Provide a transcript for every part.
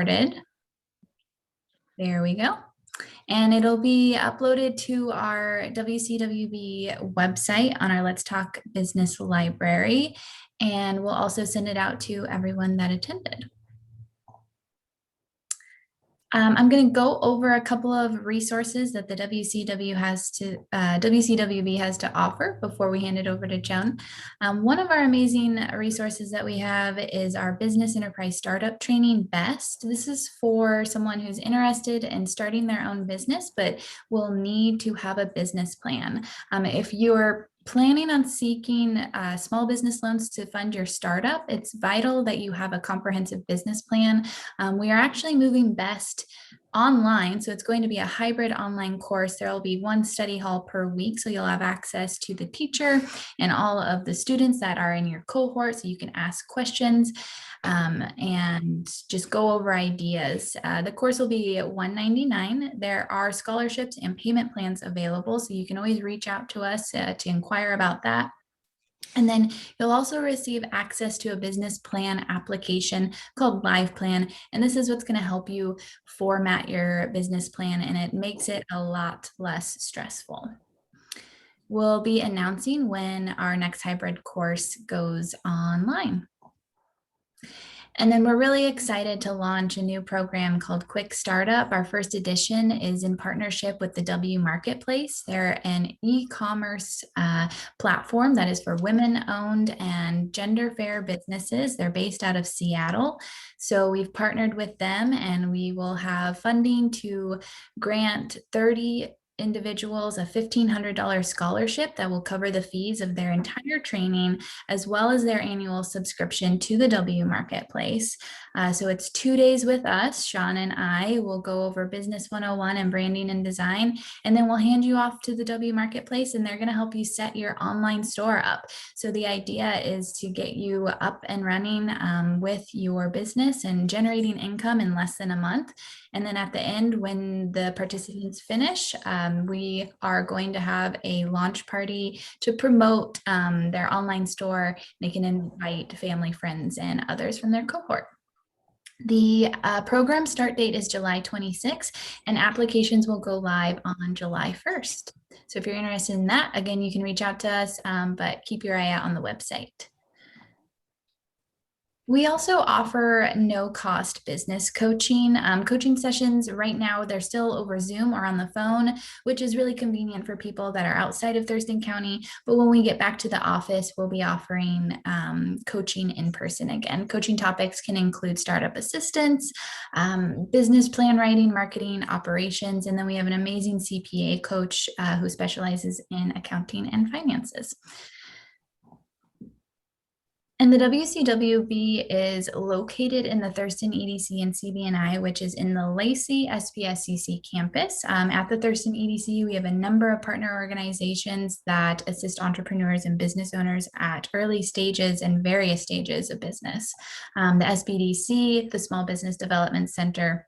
started. There we go. And it'll be uploaded to our WCWB website on our Let's Talk Business library. And we'll also send it out to everyone that attended. I'm going to go over a couple of resources that the WCWB has to offer before we hand it over to Joan. One of our amazing resources that we have is our Business Enterprise Startup Training BEST. This is for someone who's interested in starting their own business, but will need to have a business plan. If you're planning on seeking small business loans to fund your startup, it's vital that you have a comprehensive business plan. We are actually moving BEST online, so it's going to be a hybrid online course. There will be one study hall per week, so you'll have access to the teacher and all of the students that are in your cohort, so you can ask questions and just go over ideas. The course will be $199. There are scholarships and payment plans available, so you can always reach out to us to inquire about that. And then you'll also receive access to a business plan application called Live Plan. And this is what's going to help you format your business plan, and it makes it a lot less stressful. We'll be announcing when our next hybrid course goes online. And then we're really excited to launch a new program called Quick Startup. Our first edition is in partnership with the W Marketplace. They're an e-commerce platform that is for women-owned and gender-fair businesses. They're based out of Seattle. So we've partnered with them, and we will have funding to grant 30 individuals a $1,500 scholarship that will cover the fees of their entire training, as well as their annual subscription to the W Marketplace. So it's 2 days with us. Sean and I will go over Business 101 and branding and design, and then we'll hand you off to the W Marketplace, and they're going to help you set your online store up. So the idea is to get you up and running with your business and generating income in less than a month. And then at the end, when the participants finish, we are going to have a launch party to promote their online store. They can invite family, friends, and others from their cohort. The program start date is July 26th, and applications will go live on July 1st. So if you're interested in that, again, you can reach out to us, but keep your eye out on the website. We also offer no-cost business coaching. Coaching sessions right now, they're still over Zoom or on the phone, which is really convenient for people that are outside of Thurston County. But when we get back to the office, we'll be offering coaching in person again. Coaching topics can include startup assistance, business plan writing, marketing, operations, and then we have an amazing CPA coach who specializes in accounting and finances. And the WCWB is located in the Thurston EDC and CB&I, which is in the Lacey SPSCC campus. At the Thurston EDC, we have a number of partner organizations that assist entrepreneurs and business owners at early stages and various stages of business. The SBDC, the Small Business Development Center,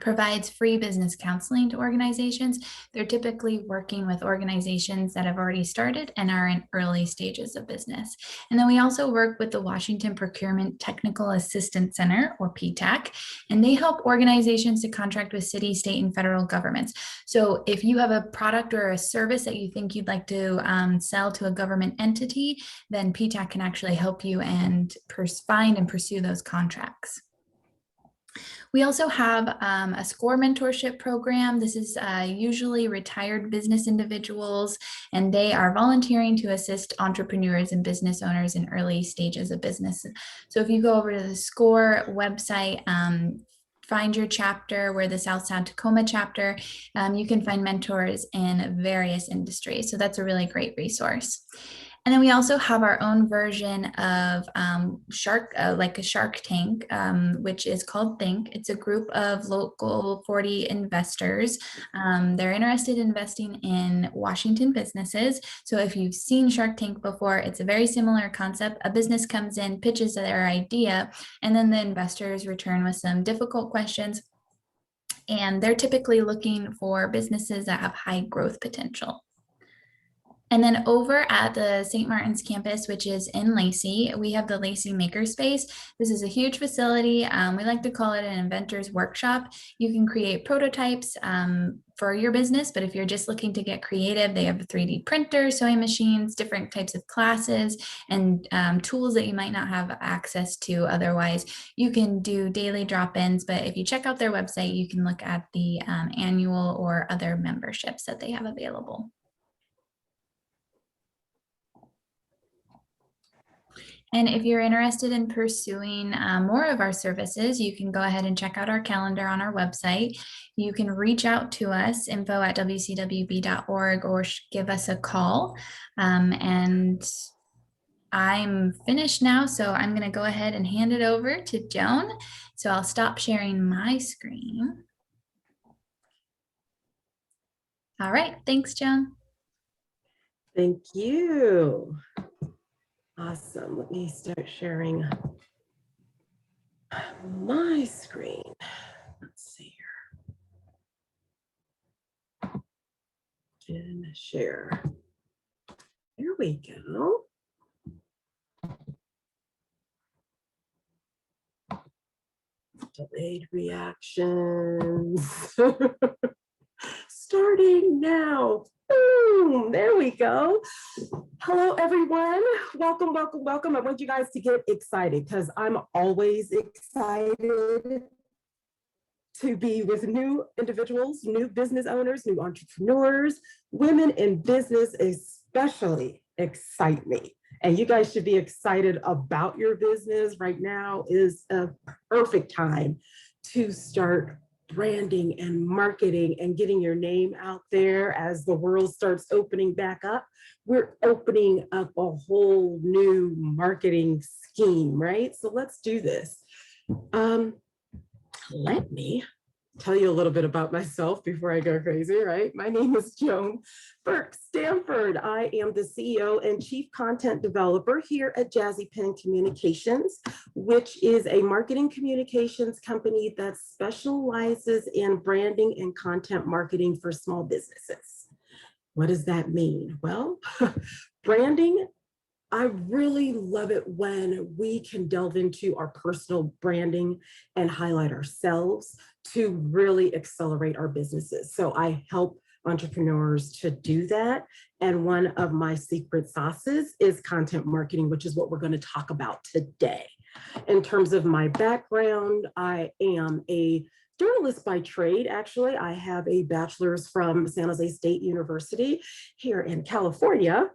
provides free business counseling to organizations. They're typically working with organizations that have already started and are in early stages of business. And then we also work with the Washington Procurement Technical Assistance Center, or PTAC, and they help organizations to contract with city, state, and federal governments. So if you have a product or a service that you think you'd like to sell to a government entity, then PTAC can actually help you and find and pursue those contracts. We also have a SCORE mentorship program. This is usually retired business individuals, and they are volunteering to assist entrepreneurs and business owners in early stages of business. So if you go over to the SCORE website, find your chapter, we're the South Sound Tacoma chapter, you can find mentors in various industries. So that's a really great resource. And then we also have our own version of like a Shark Tank, which is called Think. It's a group of local 40 investors. They're interested in investing in Washington businesses. So if you've seen Shark Tank before, it's a very similar concept. A business comes in, pitches their idea, and then the investors return with some difficult questions. And they're typically looking for businesses that have high growth potential. And then over at the St. Martin's campus, which is in Lacey, we have the Lacey Makerspace. This is a huge facility. We like to call it an inventor's workshop. You can create prototypes for your business, but if you're just looking to get creative, they have a 3D printer, sewing machines, different types of classes, and tools that you might not have access to otherwise. You can do daily drop-ins, but if you check out their website, you can look at the annual or other memberships that they have available. And if you're interested in pursuing more of our services, you can go ahead and check out our calendar on our website. You can reach out to us, info@wcwb.org, or give us a call. And I'm finished now, so I'm going to go ahead and hand it over to Joan. So I'll stop sharing my screen. All right, thanks, Joan. Thank you. Awesome. Let me start sharing my screen. Let's see here. And share. There we go. Delayed reactions. Starting now. Boom, there we go. Hello, everyone. Welcome, welcome, welcome. I want you guys to get excited because I'm always excited to be with new individuals, new business owners, new entrepreneurs. Women in business especially excite me. And you guys should be excited about your business. Right now is a perfect time to start branding and marketing and getting your name out there as the world starts opening back up. We're opening up a whole new marketing scheme, right? So let's do this. Let me tell you a little bit about myself before I go crazy, right? My name is Joan Stanford. I am the CEO and Chief Content Developer here at Jazzy Pen Communications, which is a marketing communications company that specializes in branding and content marketing for small businesses. What does that mean? Well, branding, I really love it when we can delve into our personal branding and highlight ourselves to really accelerate our businesses. So I help entrepreneurs to do that. And one of my secret sauces is content marketing, which is what we're going to talk about today. In terms of my background, I am a journalist by trade. Actually, I have a bachelor's from San Jose State University here in California.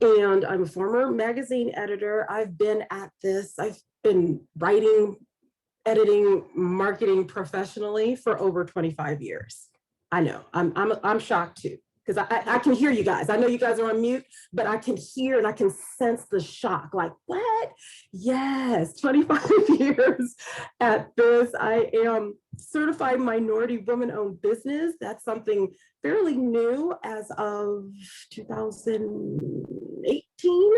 And I'm a former magazine editor. I've been at this. I've been writing, editing, marketing professionally for over 25 years. I know, I'm shocked too, because I can hear you guys. I know you guys are on mute, but I can hear and I can sense the shock. Like, what? Yes, 25 years at this. I am certified minority woman-owned business. That's something fairly new as of 2018.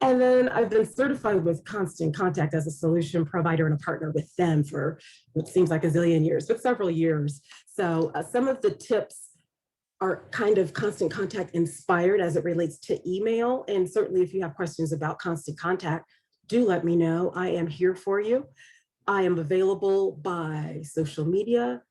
And then I've been certified with Constant Contact as a solution provider and a partner with them for what seems like a zillion years, but several years. So some of the tips are kind of Constant Contact inspired as it relates to email. And certainly if you have questions about Constant Contact, do let me know. I am here for you. I am available by social media.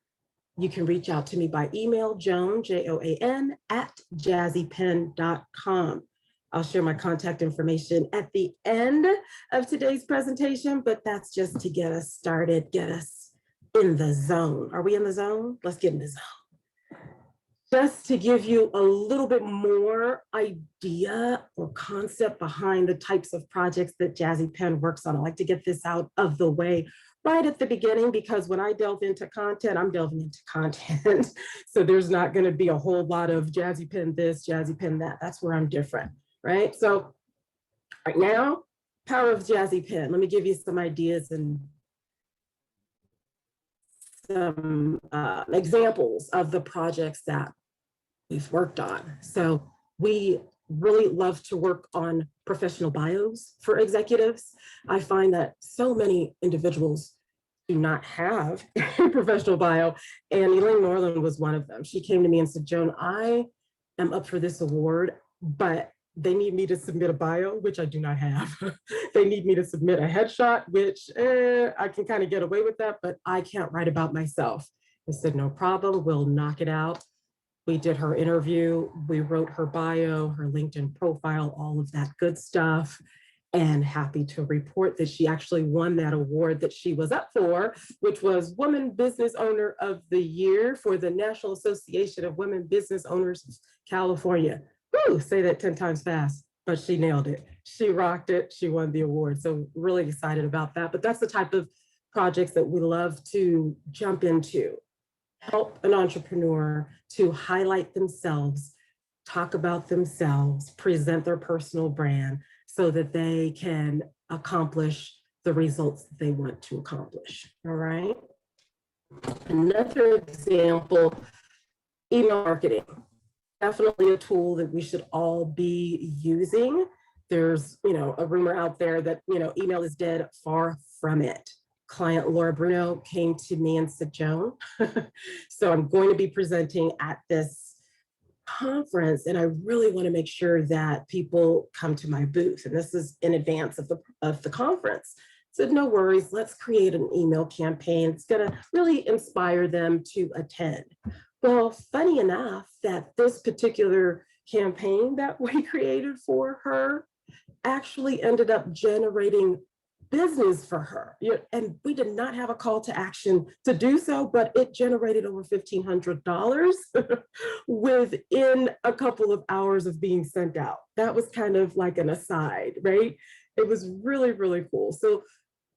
You can reach out to me by email, Joan, Joan, @jazzypen.com. I'll share my contact information at the end of today's presentation, but that's just to get us started, get us in the zone. Are we in the zone? Let's get in the zone. Just to give you a little bit more idea or concept behind the types of projects that Jazzy Pen works on. I like to get this out of the way right at the beginning, because when I delve into content, I'm delving into content. So there's not going to be a whole lot of Jazzy Pen this, Jazzy Pen that. That's where I'm different, right? So right now, power of Jazzy Pen. Let me give you some ideas and some examples of the projects that we've worked on. So we really love to work on professional bios for executives. I find that so many individuals do not have a professional bio, and Elaine Norland was one of them. She came to me and said, Joan, I am up for this award but they need me to submit a bio, which I do not have. They need me to submit a headshot, which I can kind of get away with that, but I can't write about myself. I said, no problem, we'll knock it out. We did her interview, we wrote her bio, her LinkedIn profile, all of that good stuff. And happy to report that she actually won that award that she was up for, which was Woman Business Owner of the Year for the National Association of Women Business Owners of California. Woo, say that 10 times fast, but she nailed it. She rocked it, she won the award. So really excited about that. But that's the type of projects that we love to jump into. Help an entrepreneur to highlight themselves, talk about themselves, present their personal brand so that they can accomplish the results that they want to accomplish. All right. Another example, email marketing. Definitely a tool that we should all be using. There's, a rumor out there that, email is dead. Far from it. Client Laura Bruno came to me and said, Joan, so I'm going to be presenting at this conference and I really want to make sure that people come to my booth. And this is in advance of the conference. I said, no worries, let's create an email campaign. It's going to really inspire them to attend. Well, funny enough that this particular campaign that we created for her actually ended up generating business for her. And we did not have a call to action to do so, but it generated over $1,500 within a couple of hours of being sent out. That was kind of like an aside, right? It was really, really cool. So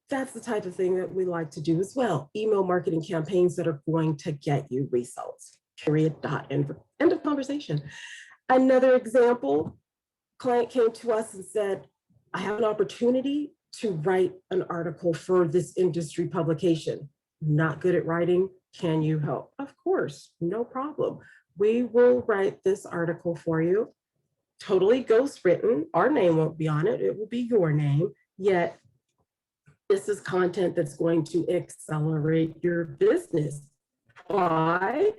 that's the type of thing that we like to do as well. Email marketing campaigns that are going to get you results, period, dot, end of conversation. Another example, client came to us and said, I have an opportunity to write an article for this industry publication. Not good at writing, can you help? Of course, no problem. We will write this article for you. Totally ghostwritten. Our name won't be on it. It will be your name. Yet this is content that's going to accelerate your business. Why?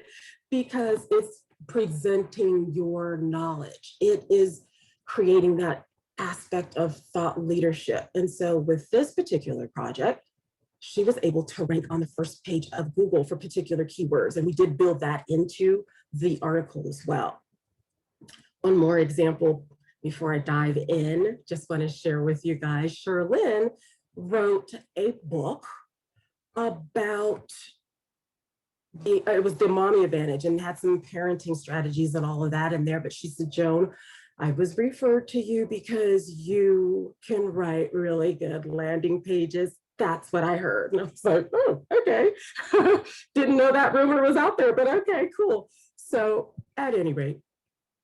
Because it's presenting your knowledge. It is creating that aspect of thought leadership. And so with this particular project, she was able to rank on the first page of Google for particular keywords. And we did build that into the article as well. One more example before I dive in, just want to share with you guys, Sherlyn wrote a book about it was the mommy advantage and had some parenting strategies and all of that in there. But she said, Joan, I was referred to you because you can write really good landing pages. That's what I heard. And I was like, oh, okay. Didn't know that rumor was out there, but okay, cool. So at any rate,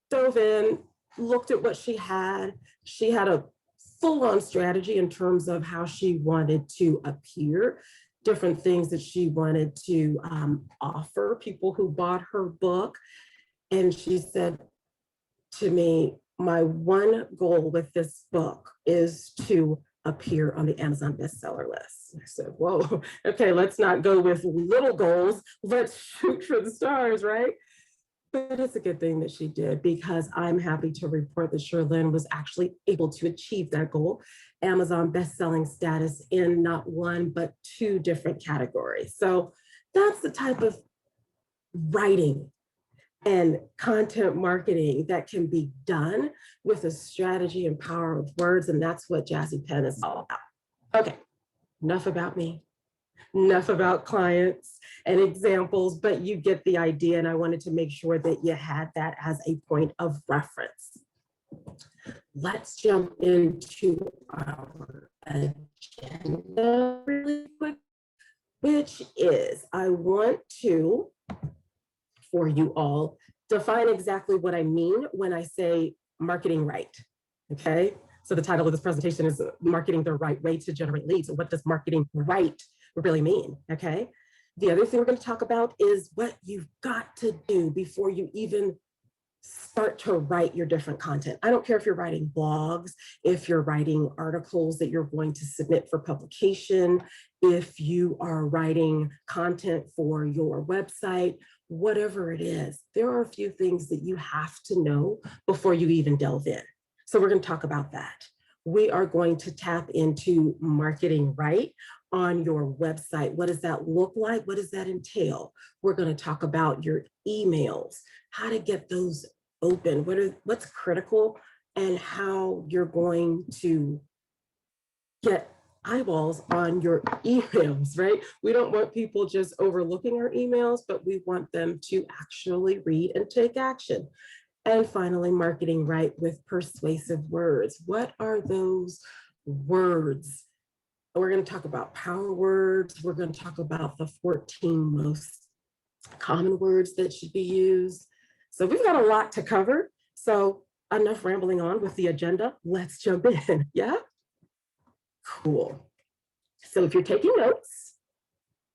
dove in, looked at what she had. She had a full-on strategy in terms of how she wanted to appear, different things that she wanted to offer people who bought her book. And she said to me, my one goal with this book is to appear on the Amazon bestseller list. I said, whoa, okay, let's not go with little goals. Let's shoot for the stars, right? But it's a good thing that she did, because I'm happy to report that Sherlyn was actually able to achieve that goal, Amazon best-selling status in not one, but 2 different categories. So that's the type of writing and content marketing that can be done with a strategy and power of words. And that's what Jazzy Pen is all about. Okay, enough about me. Enough about clients and examples, but you get the idea. And I wanted to make sure that you had that as a point of reference. Let's jump into our agenda really quick, which is I want to, for you all, define exactly what I mean when I say marketing right, okay? So the title of this presentation is Marketing the Right Way to Generate Leads. So what does marketing right really mean, okay? The other thing we're going to talk about is what you've got to do before you even start to write your different content. I don't care if you're writing blogs, if you're writing articles that you're going to submit for publication, if you are writing content for your website, whatever it is, there are a few things that you have to know before you even delve in. So we're going to talk about that. We are going to tap into marketing right on your website. What does that look like? What does that entail? We're going to talk about your emails, how to get those open, what's critical, and how you're going to get eyeballs on your emails, right? We don't want people just overlooking our emails, but we want them to actually read and take action. And finally, marketing right with persuasive words. What are those words? We're going to talk about power words. We're going to talk about the 14 most common words that should be used. So we've got a lot to cover. So enough rambling on with the agenda. Let's jump in. Yeah? Cool. So if you're taking notes,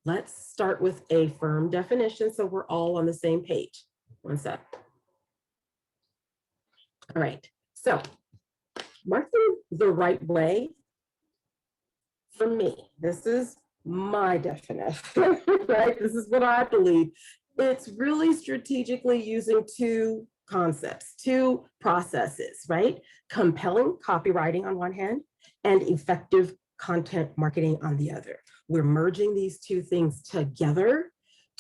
let's start with a firm definition so we're all on the same page. One sec. All right. So marketing the right way, for me, this is my definition, right? This is what I believe. It's really strategically using two concepts, two processes, right? Compelling copywriting on one hand and effective content marketing on the other. We're merging these two things together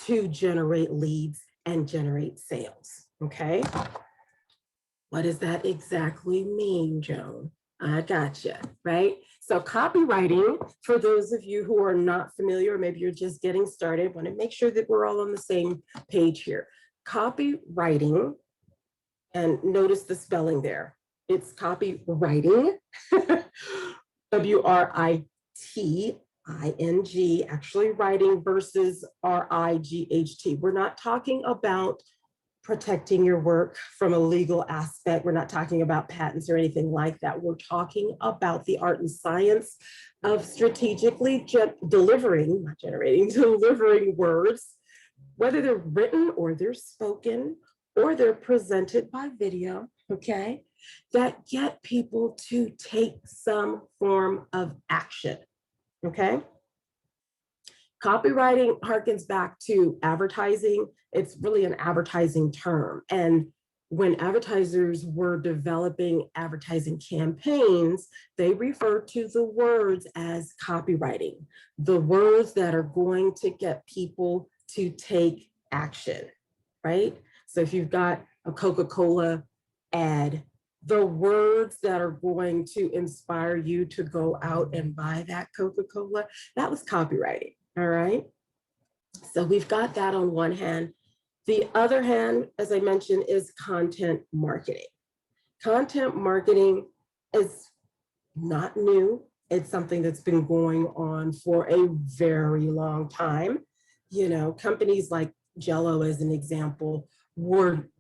to generate leads and generate sales, okay? What does that exactly mean, Joan? I gotcha, right? So copywriting, for those of you who are not familiar, or maybe you're just getting started, want to make sure that we're all on the same page here. Copywriting, and notice the spelling there. It's copywriting, W-R-I-T-I-N-G, actually writing versus R-I-G-H-T. We're not talking about protecting your work from a legal aspect. We're not talking about patents or anything like that. We're talking about the art and science of strategically delivering, not generating, delivering words, whether they're written or they're spoken or they're presented by video, okay, that get people to take some form of action, okay? Copywriting harkens back to advertising. It's really an advertising term. And when advertisers were developing advertising campaigns, they refer to the words as copywriting, the words that are going to get people to take action, right? So if you've got a Coca-Cola ad, the words that are going to inspire you to go out and buy that Coca-Cola, that was copywriting. All right. So we've got that on one hand. The other hand, as I mentioned, is content marketing. Content marketing is not new. It's something that's been going on for a very long time. You know, companies like Jello, as an example, were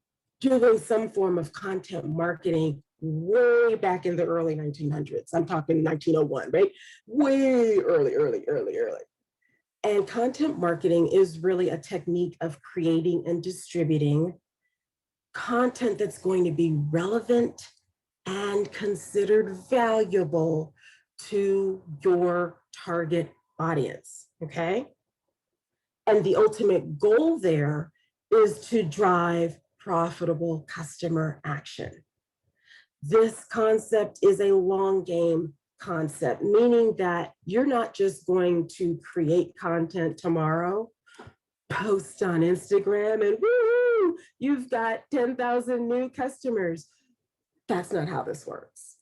doing some form of content marketing way back in the early 1900s. I'm talking 1901, right? Way early. And content marketing is really a technique of creating and distributing content that's going to be relevant and considered valuable to your target audience, okay? And the ultimate goal there is to drive profitable customer action. This concept is a long game concept, meaning that you're not just going to create content tomorrow, post on Instagram, and woo, you've got 10,000 new customers. That's not how this works,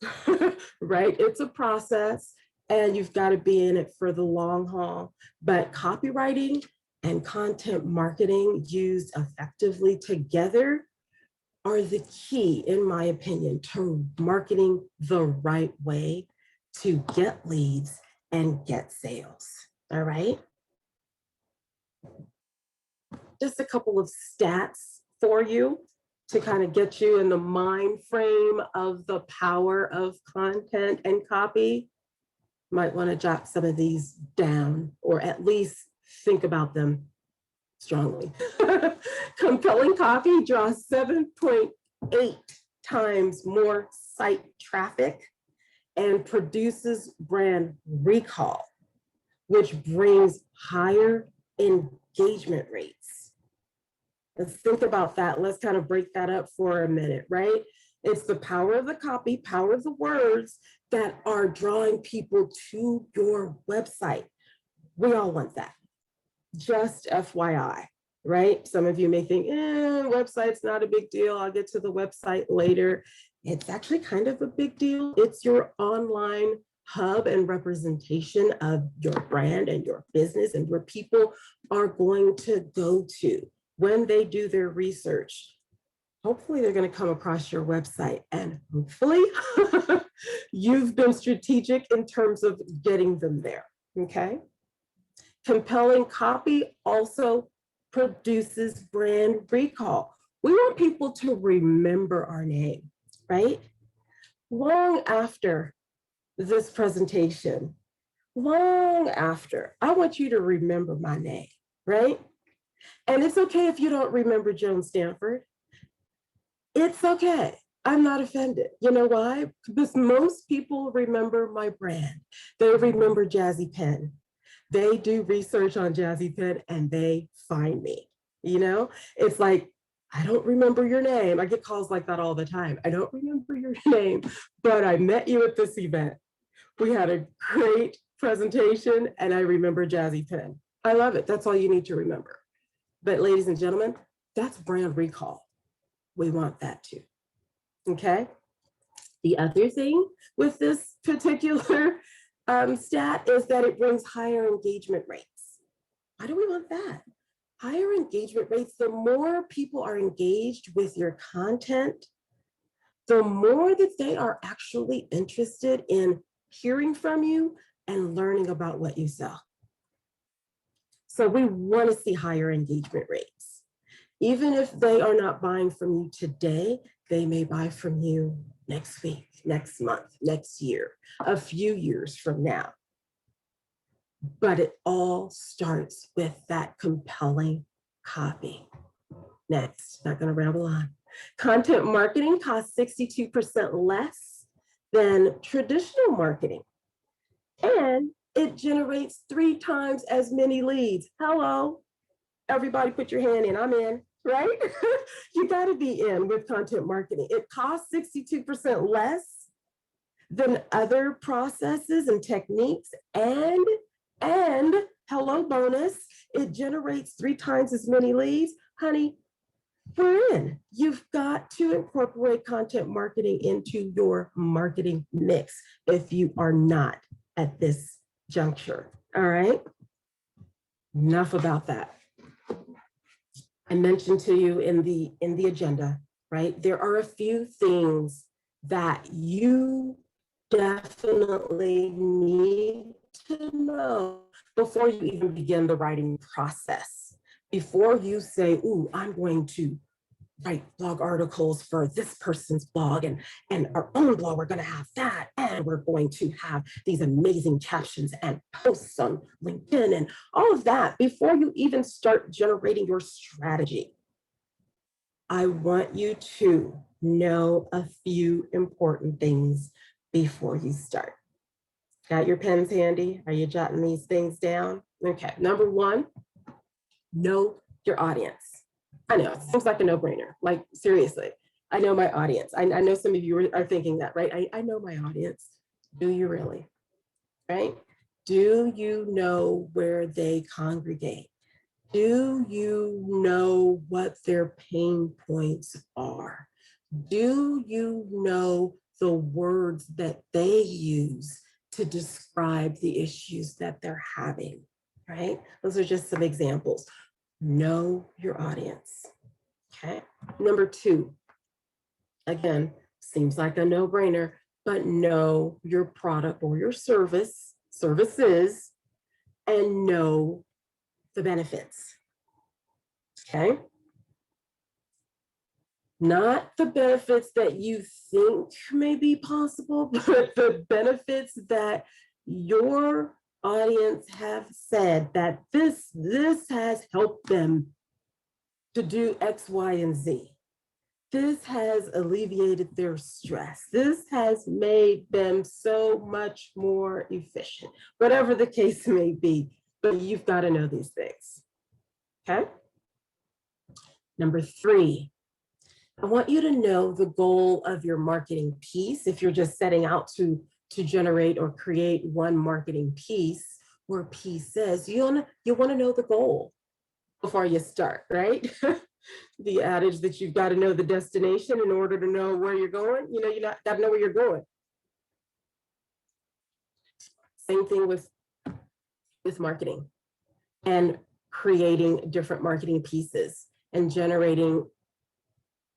right? It's a process and you've got to be in it for the long haul. But copywriting and content marketing used effectively together are the key, in my opinion, to marketing the right way to get leads and get sales. All right. Just a couple of stats for you to kind of get you in the mind frame of the power of content and copy. Might want to jot some of these down, or at least think about them strongly. Compelling copy draws 7.8 8 times more site traffic and produces brand recall, which brings higher engagement rates. Let's think about that. Let's kind of break that up for a minute, right? It's the power of the copy, power of the words that are drawing people to your website. We all want that. Just FYI, right? Some of you may think, website's not a big deal. I'll get to the website later. It's actually kind of a big deal. It's your online hub and representation of your brand and your business and where people are going to go to when they do their research. Hopefully they're going to come across your website, and hopefully you've been strategic in terms of getting them there, okay? Compelling copy also produces brand recall. We want people to remember our name, right? Long after this presentation, long after, I want you to remember my name, right? And it's okay if you don't remember Joan Stanford. It's okay. I'm not offended. You know why? Because most people remember my brand. They remember Jazzy Pen. They do research on Jazzy Pen and they find me. You know, it's like, I don't remember your name. I get calls like that all the time. I don't remember your name, but I met you at this event. We had a great presentation and I remember Jazzy Pen. I love it. That's all you need to remember. But ladies and gentlemen, that's brand recall. We want that too, okay? The other thing with this particular stat is that it brings higher engagement rates. Why do we want that? Higher engagement rates, the more people are engaged with your content, the more that they are actually interested in hearing from you and learning about what you sell. So we want to see higher engagement rates. Even if they are not buying from you today, they may buy from you next week, next month, next year, a few years from now. But it all starts with that compelling copy. Next, not going to ramble on. Content marketing costs 62% less than traditional marketing. And it generates 3 times as many leads. Hello, everybody put your hand in, I'm in, right? You gotta be in with content marketing. It costs 62% less than other processes and techniques, and hello bonus, it generates 3 times as many leads. Honey, we're in. You've got to incorporate content marketing into your marketing mix if you are not at this juncture, all right? Enough about that. I mentioned to you in the agenda, right? There are a few things that you definitely need to know before you even begin the writing process. Before you say, ooh, I'm going to write blog articles for this person's blog and our own blog, we're going to have that. And we're going to have these amazing captions and posts on LinkedIn and all of that. Before you even start generating your strategy, I want you to know a few important things before you start. Got your pens handy? Are you jotting these things down? Okay, number 1, know your audience. I know, it seems like a no-brainer, like seriously. I know my audience. I know some of you are thinking that, right? I know my audience. Do you really, right? Do you know where they congregate? Do you know what their pain points are? Do you know the words that they use to describe the issues that they're having, right? Those are just some examples. Know your audience, okay? Number 2, again, seems like a no-brainer, but know your product or your services, and know the benefits, okay? Not the benefits that you think may be possible, but the benefits that your audience have said that this has helped them to do X, Y, and Z. This has alleviated their stress. This has made them so much more efficient, whatever the case may be. But you've got to know these things. Okay. Number 3, I want you to know the goal of your marketing piece. If you're just setting out to generate or create one marketing piece or pieces, you want to know the goal before you start, right? The adage that you've got to know the destination in order to know where you're going. You got to know where you're going. Same thing with marketing and creating different marketing pieces and generating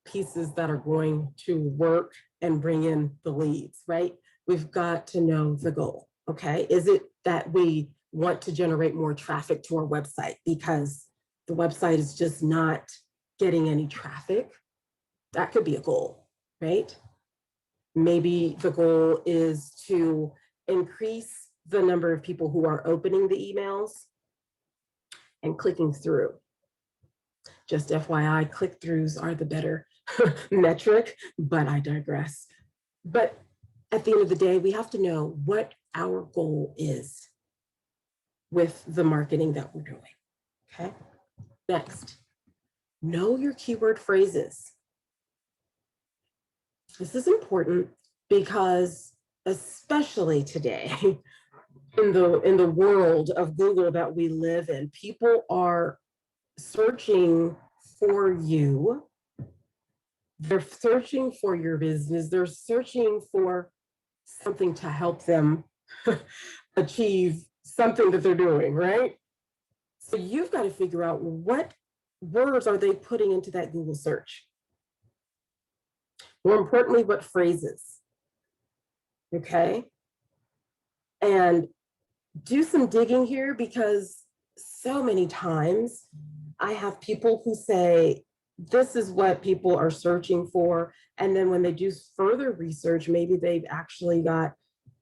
pieces that are going to work and bring in the leads, right? We've got to know the goal, okay? Is it that we want to generate more traffic to our website because the website is just not getting any traffic? That could be a goal, right? Maybe the goal is to increase the number of people who are opening the emails and clicking through. Just FYI, click-throughs are the better metric, but I digress. But at the end of the day, we have to know what our goal is with the marketing that we're doing, okay? Next, know your keyword phrases. This is important because especially today, in the world of Google that we live in, people are searching for you. They're searching for your business. They're searching for something to help them achieve something that they're doing, right? So you've got to figure out what words are they putting into that Google search. More importantly, what phrases, okay? And do some digging here, because so many times I have people who say, this is what people are searching for. And then when they do further research, maybe they've actually got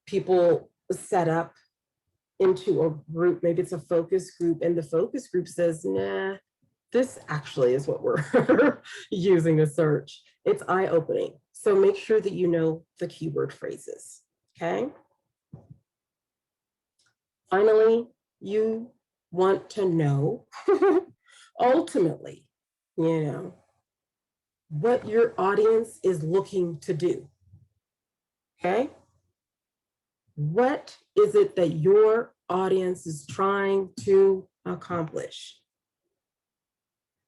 people set up into a group. Maybe it's a focus group, and the focus group says, nah, this actually is what we're using to search. It's eye-opening. So make sure that you know the keyword phrases, okay? Finally, you want to know, ultimately, what your audience is looking to do, okay? What is it that your audience is trying to accomplish?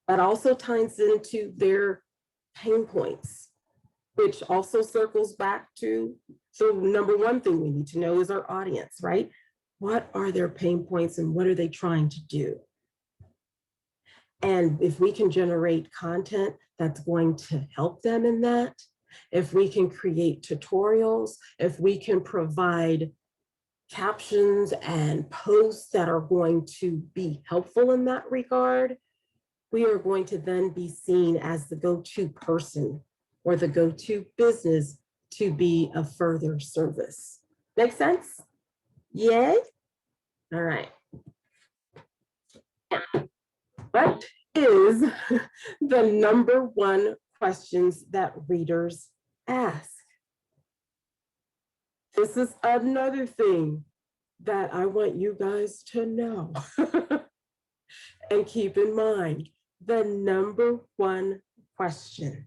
That also ties into their pain points, which also circles back to the number one thing we need to know is our audience, right? What are their pain points and what are they trying to do? And if we can generate content that's going to help them in that, if we can create tutorials, if we can provide captions and posts that are going to be helpful in that regard, we are going to then be seen as the go-to person or the go-to business to be of further service. Make sense? Yay? All right. What is the number one questions that readers ask? This is another thing that I want you guys to know and keep in mind. The number one question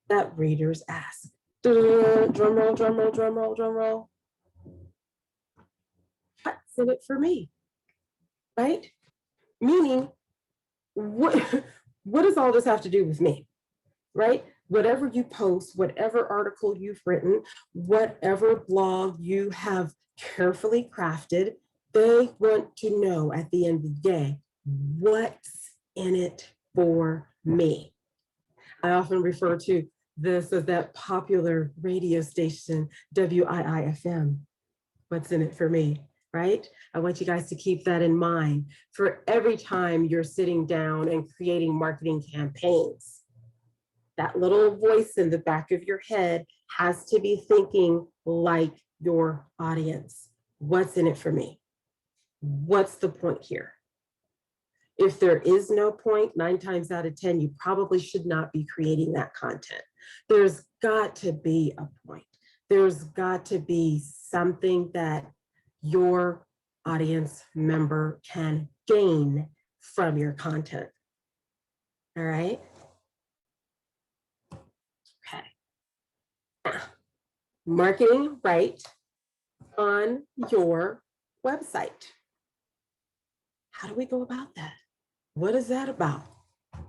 that readers ask. Drum roll, drum roll, drum roll, drum roll. What's in it for me? Right? Meaning, what does all this have to do with me? Right? Whatever you post, whatever article you've written, whatever blog you have carefully crafted, they want to know at the end of the day, what's in it for me? I often refer to this as that popular radio station, WIIFM. What's in it for me, right? I want you guys to keep that in mind for every time you're sitting down and creating marketing campaigns. That little voice in the back of your head has to be thinking like your audience. What's in it for me? What's the point here? If there is no point, 9 times out of 10, you probably should not be creating that content. There's got to be a point. There's got to be something that your audience member can gain from your content. All right. Okay. Marketing right on your website. How do we go about that? What is that about?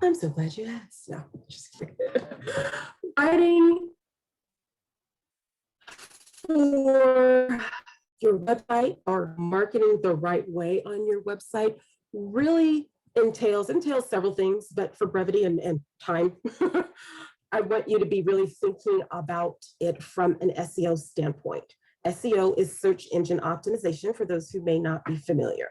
I'm so glad you asked. No, just kidding. Writing for your website or marketing the right way on your website really entails several things, but for brevity and time, I want you to be really thinking about it from an SEO standpoint. SEO is search engine optimization, for those who may not be familiar.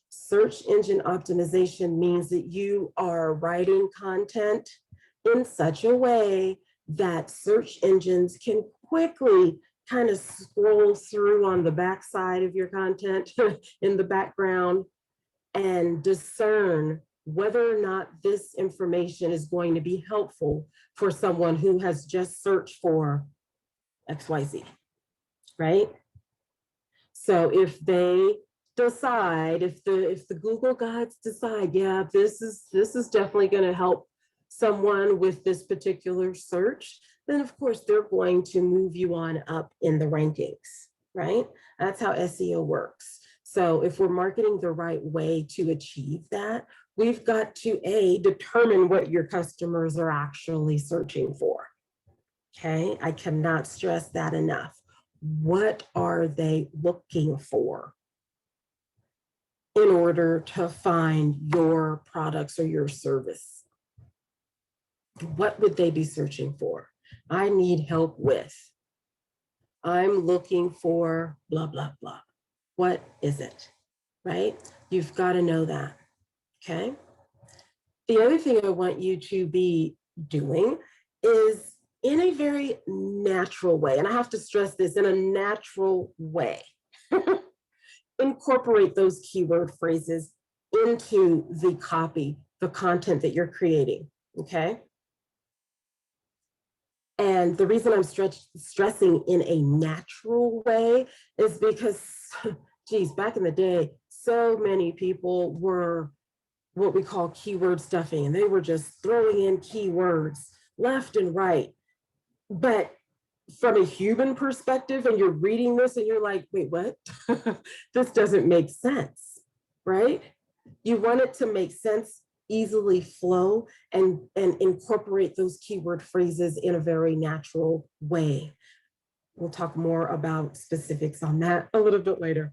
Search engine optimization means that you are writing content in such a way that search engines can quickly kind of scroll through on the backside of your content in the background and discern whether or not this information is going to be helpful for someone who has just searched for XYZ, right? So if they decide, if the Google gods decide, yeah, this is definitely going to help someone with this particular search, then of course they're going to move you on up in the rankings, right? That's how SEO works. So if we're marketing the right way to achieve that, we've got to determine what your customers are actually searching for. Okay, I cannot stress that enough. What are they looking for in order to find your products or your service? What would they be searching for? I need help with. I'm looking for blah, blah, blah. What is it, right? You've got to know that, okay? The other thing I want you to be doing is in a very natural way, and I have to stress this, in a natural way, incorporate those keyword phrases into the copy, the content that you're creating, okay? And the reason I'm stressing in a natural way is because, geez, back in the day, so many people were what we call keyword stuffing, and they were just throwing in keywords left and right. But from a human perspective, and you're reading this and you're like, wait, what? This doesn't make sense, right? You want it to make sense, easily flow, and incorporate those keyword phrases in a very natural way. We'll talk more about specifics on that a little bit later.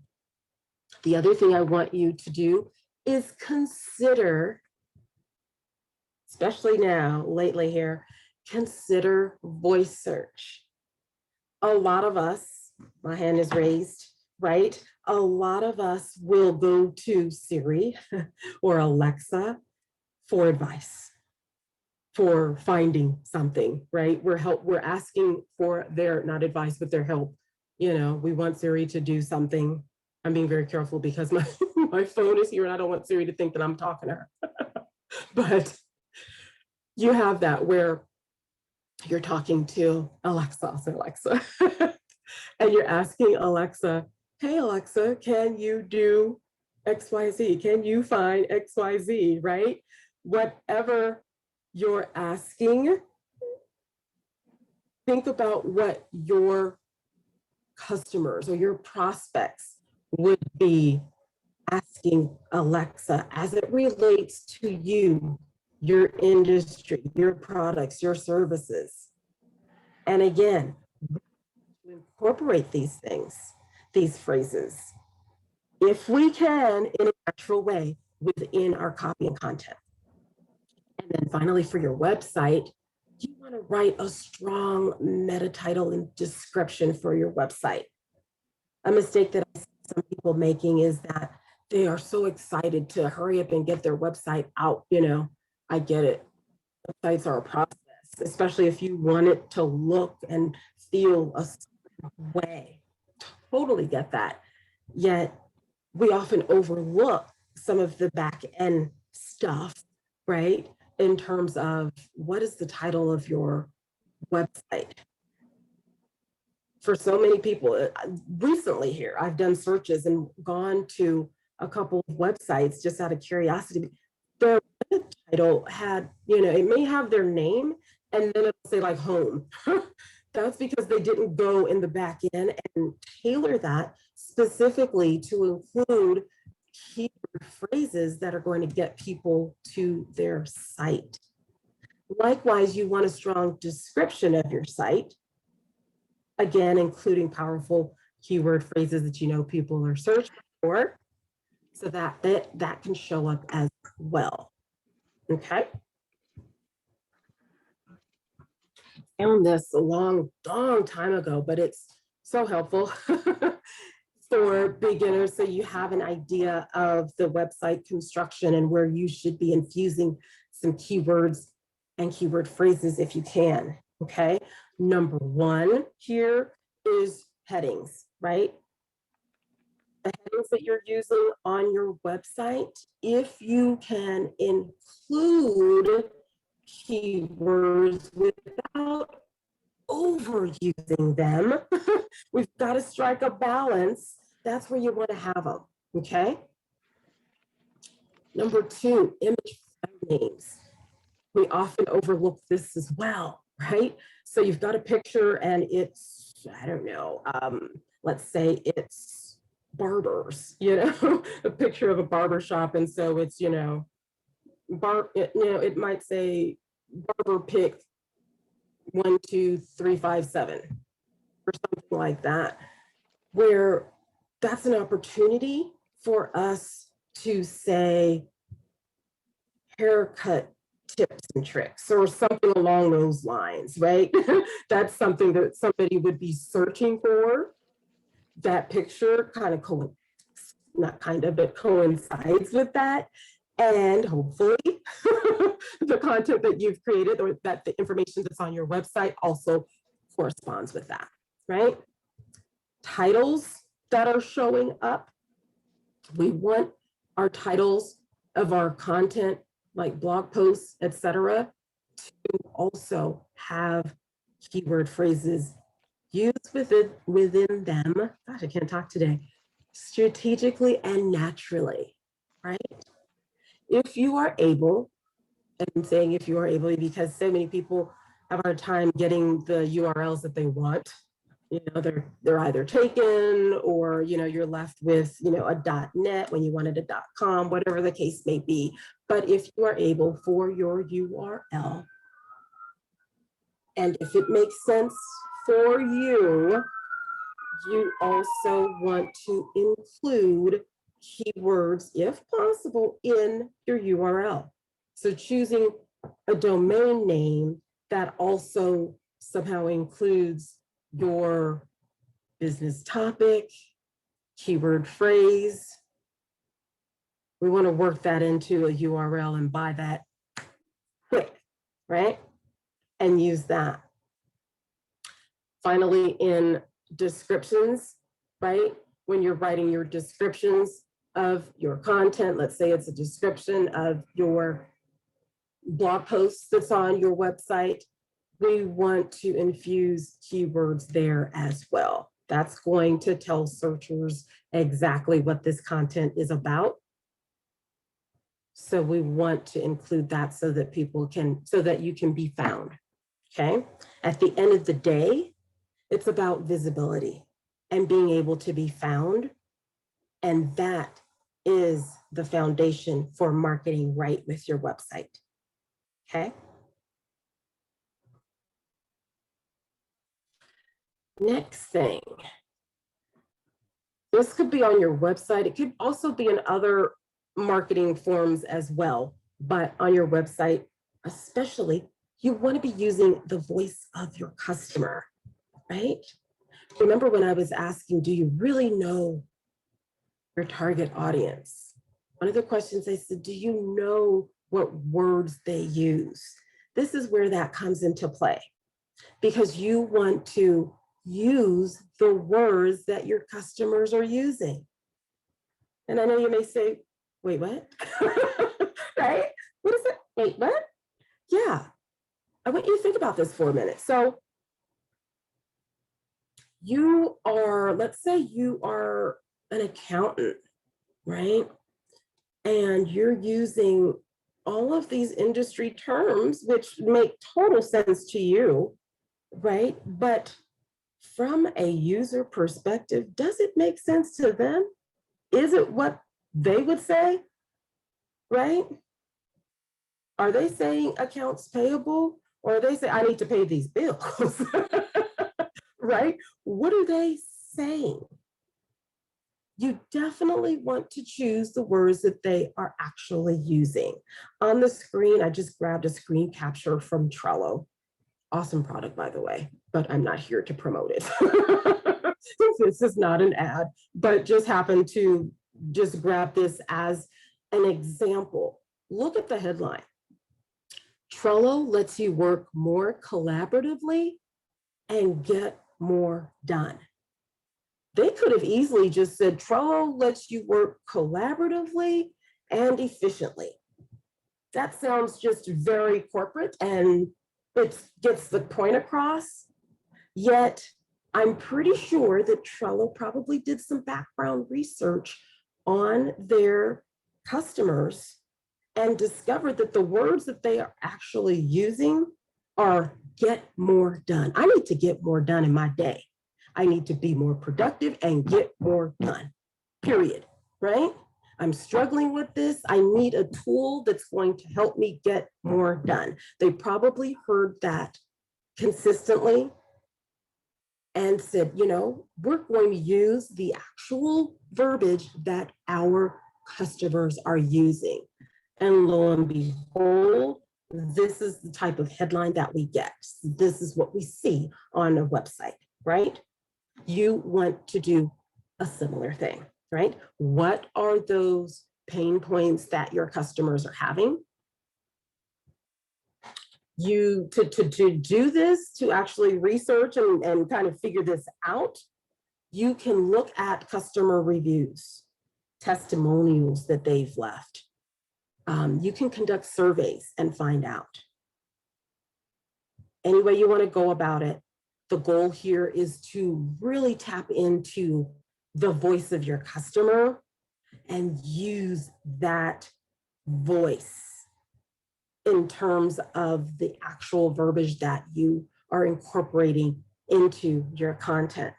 The other thing I want you to do is consider, especially now, lately here, consider voice search. A lot of us, my hand is raised, right? A lot of us will go to Siri or Alexa for advice, for finding something, right? We're asking for their, not advice, but their help. You know, we want Siri to do something. I'm being very careful because my phone is here and I don't want Siri to think that I'm talking to her. But you have that where you're talking to Alexa, and you're asking Alexa, hey, Alexa, can you do XYZ? Can you find XYZ, right? Whatever you're asking, think about what your customers or your prospects would be asking Alexa as it relates to you, your industry, your products, your services. And again, incorporate these things, these phrases, if we can, in a natural way within our copy and content. And then finally, for your website, you want to write a strong meta title and description for your website. A mistake that I see some people making is that they are so excited to hurry up and get their website out. You know, I get it. Websites are a process, especially if you want it to look and feel a certain way. Totally get that. Yet we often overlook some of the back end stuff, right? In terms of what is the title of your website? For so many people, recently here, I've done searches and gone to a couple of websites just out of curiosity. Their title had, it may have their name and then it'll say like home. That's because they didn't go in the back end and tailor that specifically to include keyword phrases that are going to get people to their site. Likewise, you want a strong description of your site. Again, including powerful keyword phrases that people are searching for, so that can show up as well. Okay. Found this a long time ago, but it's so helpful for beginners, so you have an idea of the website construction and where you should be infusing some keywords and keyword phrases if you can. Okay. Number one here is headings, right? The headings that you're using on your website, if you can include keywords without overusing them, we've got to strike a balance. That's where you want to have them, okay? Number two, image names. We often overlook this as well, right? So you've got a picture and it's, I don't know, let's say it's barbers, a picture of a barber shop. And so it's, it might say barber pick 1, 2, 3, 5, 7 or something like that, where that's an opportunity for us to say haircut tips and tricks or something along those lines, right? That's something that somebody would be searching for. That picture kind of coincides with that. And hopefully the content that you've created or that the information that's on your website also corresponds with that, right? Titles that are showing up. We want our titles of our content, like blog posts, etc., to also have keyword phrases used within them. Gosh, I can't talk today. Strategically and naturally, right? If you are able, and I'm saying if you are able because so many people have a hard time getting the URLs that they want. They're either taken or you're left with a .net when you wanted a .com, whatever the case may be. But if you are able for your URL, and if it makes sense for you, you also want to include keywords, if possible, in your URL. So choosing a domain name that also somehow includes your business topic, keyword phrase. We want to work that into a URL and buy that quick, right? And use that. Finally, in descriptions, right? When you're writing your descriptions of your content, let's say it's a description of your blog post that's on your website, we want to infuse keywords there as well. That's going to tell searchers exactly what this content is about. So we want to include that so that you can be found, okay? At the end of the day, it's about visibility and being able to be found. And that is the foundation for marketing right with your website, okay? Next thing, this could be on your website. It could also be in other marketing forms as well, but on your website, especially, you want to be using the voice of your customer, right? Remember when I was asking, do you really know your target audience? One of the questions I said, do you know what words they use? This is where that comes into play because you want to use the words that your customers are using. And I know you may say, wait, what? right? What is it? Wait, what? Yeah, I want you to think about this for a minute. So you are, let's say you are an accountant, right? And you're using all of these industry terms, which make total sense to you, right? But from a user perspective, does it make sense to them? Is it what they would say, right? Are they saying accounts payable, or are they say I need to pay these bills, right? What are they saying? You definitely want to choose the words that they are actually using. On the screen, I just grabbed a screen capture from Trello. Awesome product, by the way, but I'm not here to promote it. This is not an ad, but just happened to just grab this as an example. Look at the headline. Trello lets you work more collaboratively and get more done. They could have easily just said Trello lets you work collaboratively and efficiently. That sounds just very corporate and it gets the point across. Yet I'm pretty sure that Trello probably did some background research on their customers and discovered that the words that they are actually using are get more done. I need to get more done in my day. I need to be more productive and get more done, period, right? I'm struggling with this. I need a tool that's going to help me get more done. They probably heard that consistently and said, you know, we're going to use the actual verbiage that our customers are using. And lo and behold, this is the type of headline that we get. This is what we see on a website, right? You want to do a similar thing, right? What are those pain points that your customers are having? You to do this, to actually research and kind of figure this out, you can look at customer reviews, testimonials that they've left. You can conduct surveys and find out. Any way you want to go about it, the goal here is to really tap into the voice of your customer and use that voice in terms of the actual verbiage that you are incorporating into your content.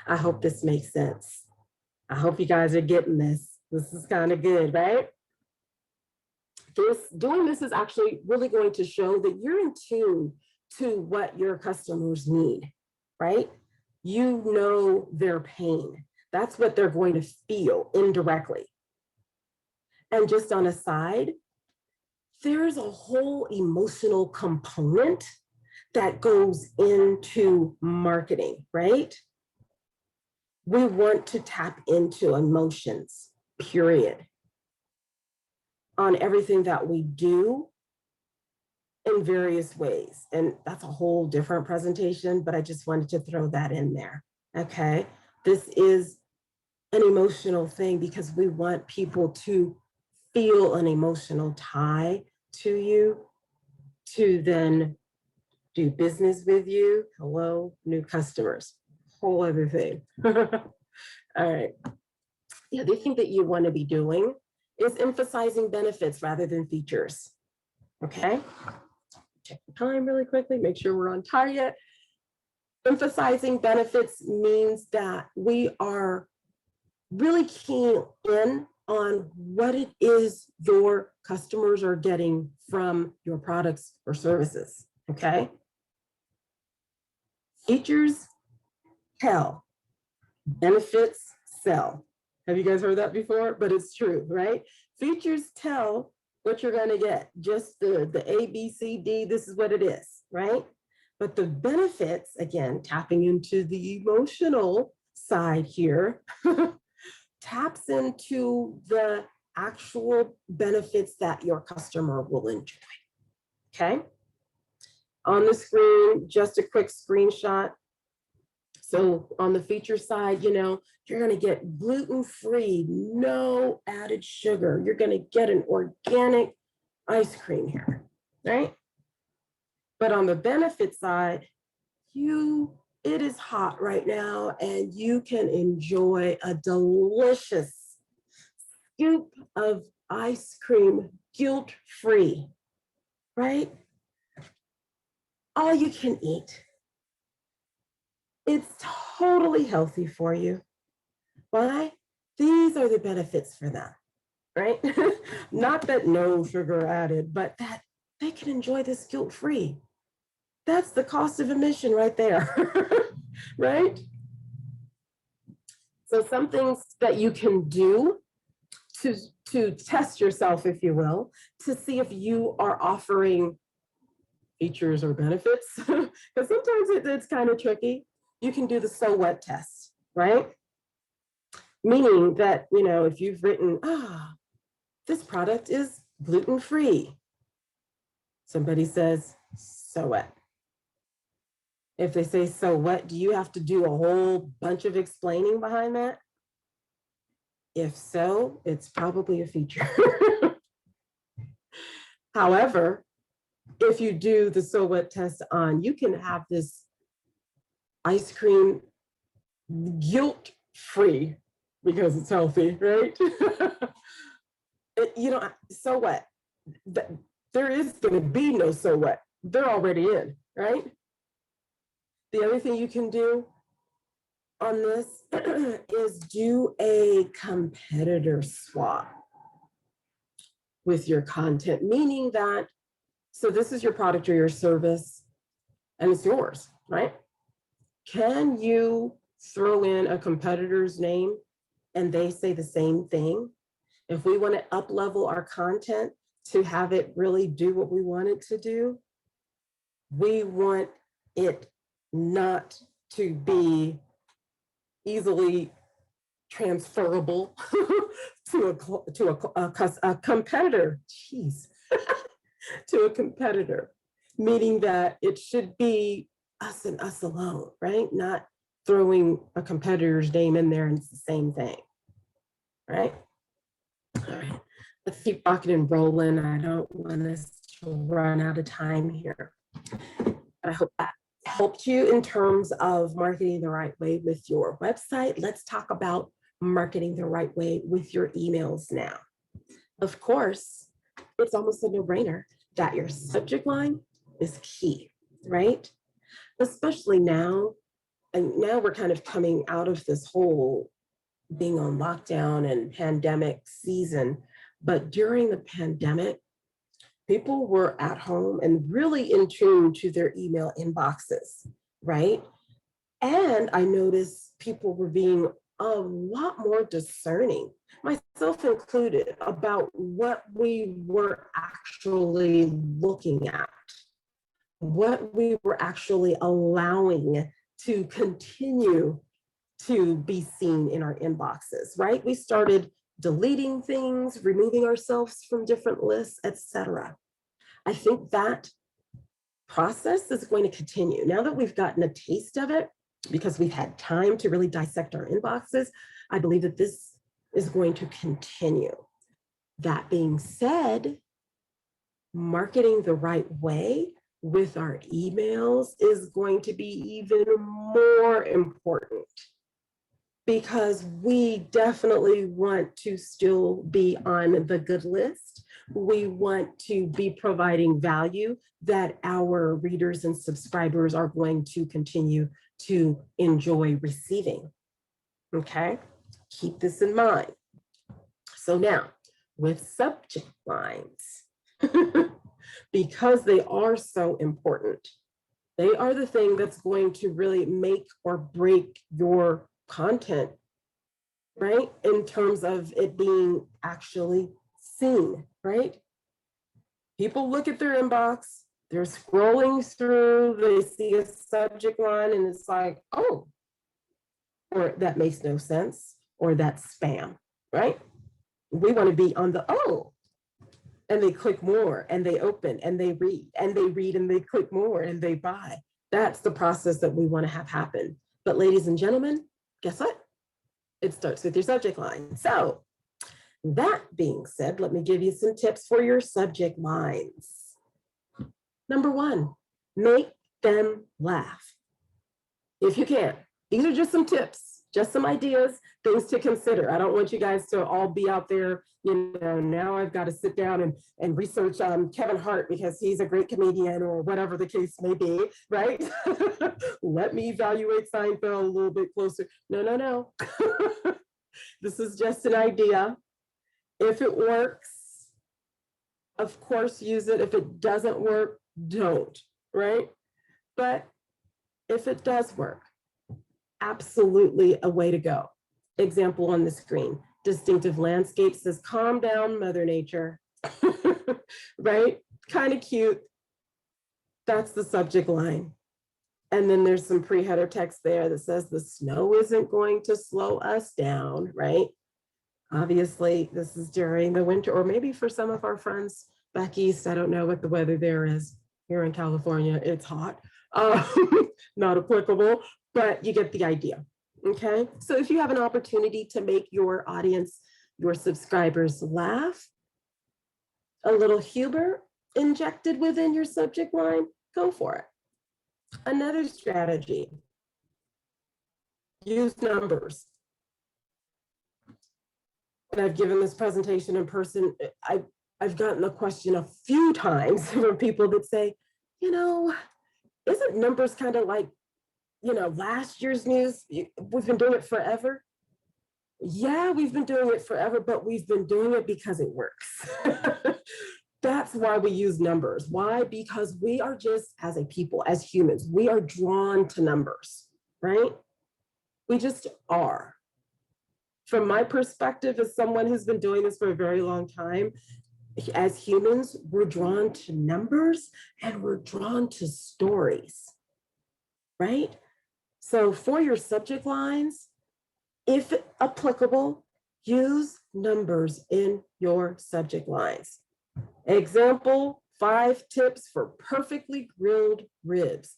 I hope this makes sense. I hope you guys are getting this. This is kind of good, right? Doing this is actually really going to show that you're in tune to what your customers need, right? You know their pain. That's what they're going to feel indirectly. And just on a side, there's a whole emotional component that goes into marketing, right? We want to tap into emotions, period, on everything that we do in various ways. And that's a whole different presentation, but I just wanted to throw that in there, okay? This is an emotional thing because we want people to feel an emotional tie to you, to then do business with you. Hello, new customers, whole other thing. All right. The other thing that you want to be doing is emphasizing benefits rather than features. Okay. Check the time really quickly, make sure we're on target. Emphasizing benefits means that we are really keying in on what it is your customers are getting from your products or services, okay? Features tell, benefits sell. Have you guys heard that before? But it's true, right? Features tell what you're gonna get, just the A, B, C, D, this is what it is, right? But the benefits, again, tapping into the emotional side here, taps into the actual benefits that your customer will enjoy, okay? On the screen, just a quick screenshot. So on the feature side, you know, you're gonna get gluten-free, no added sugar. You're gonna get an organic ice cream here, right? But on the benefit side, it is hot right now and you can enjoy a delicious scoop of ice cream guilt-free, right? All you can eat. It's totally healthy for you. Why? These are the benefits for them, right? Not that no sugar added, but that they can enjoy this guilt-free. That's the cost of admission right there, right? So some things that you can do to test yourself, if you will, to see if you are offering features or benefits, because sometimes it's kind of tricky. You can do the so what test, right? Meaning that, if you've written, this product is gluten-free, somebody says, so what? If they say, so what, do you have to do a whole bunch of explaining behind that? If so, it's probably a feature. However, if you do the so what test on, you can have this ice cream guilt-free because it's healthy, right? So what? There is going to be no so what. They're already in, right? The other thing you can do on this is do a competitor swap with your content, meaning that, so this is your product or your service and it's yours, right? Can you throw in a competitor's name and they say the same thing? If we want to up-level our content to have it really do what we want it to do, we want it not to be easily transferable to a competitor, to a competitor, meaning that it should be us and us alone, right? Not throwing a competitor's name in there and it's the same thing, right? All right, let's keep rocking and rolling. I don't want us to run out of time here. I hope that helped you in terms of marketing the right way with your website. Let's talk about marketing the right way with your emails now. Of course, it's almost a no-brainer that your subject line is key, right? Especially now, and now we're kind of coming out of this whole being on lockdown and pandemic season. But during the pandemic, people were at home and really in tune to their email inboxes, right? And I noticed people were being a lot more discerning, myself included, about what we were actually looking at, what we were actually allowing to continue to be seen in our inboxes, right? We started deleting things, removing ourselves from different lists, etc. I think that process is going to continue. Now that we've gotten a taste of it, because we've had time to really dissect our inboxes, I believe that this is going to continue. That being said, marketing the right way with our emails is going to be even more important, because we definitely want to still be on the good list. We want to be providing value that our readers and subscribers are going to continue to enjoy receiving. Okay, keep this in mind. So now, with subject lines, because they are so important, they are the thing that's going to really make or break your content, right? In terms of it being actually seen, right? People look at their inbox, they're scrolling through, they see a subject line and it's like, oh, or that makes no sense, or that's spam, right? We want to be on the, oh, and they click more and they open and they read and they read and they click more and they buy. That's the process that we want to have happen. But ladies and gentlemen, guess what? It starts with your subject line. So That being said, let me give you some tips for your subject lines. Number one, make them laugh. If you can. These are just some tips, just some ideas, things to consider. I don't want you guys to all be out there, now I've got to sit down and research Kevin Hart because he's a great comedian or whatever the case may be, right? Let me evaluate Seinfeld a little bit closer. No. This is just an idea. If it works, of course, use it. If it doesn't work, don't, right? But if it does work, absolutely a way to go. Example on the screen, distinctive landscape says, calm down, Mother Nature, right? Kind of cute. That's the subject line. And then there's some pre-header text there that says the snow isn't going to slow us down, right? Obviously, this is during the winter, or maybe for some of our friends back east, I don't know what the weather there is. Here in California, it's hot. Not applicable, but you get the idea, okay? So if you have an opportunity to make your audience, your subscribers laugh, a little humor injected within your subject line, go for it. Another strategy, use numbers. And I've given this presentation in person. I've gotten the question a few times from people that say, isn't numbers kind of like, last year's news? We've been doing it forever. Yeah, we've been doing it forever, but we've been doing it because it works. That's why we use numbers. Why? Because we are just, as a people, as humans, we are drawn to numbers, right? We just are. From my perspective, as someone who's been doing this for a very long time, as humans, we're drawn to numbers and we're drawn to stories, right? So for your subject lines, if applicable, use numbers in your subject lines. Example, 5 tips for perfectly grilled ribs.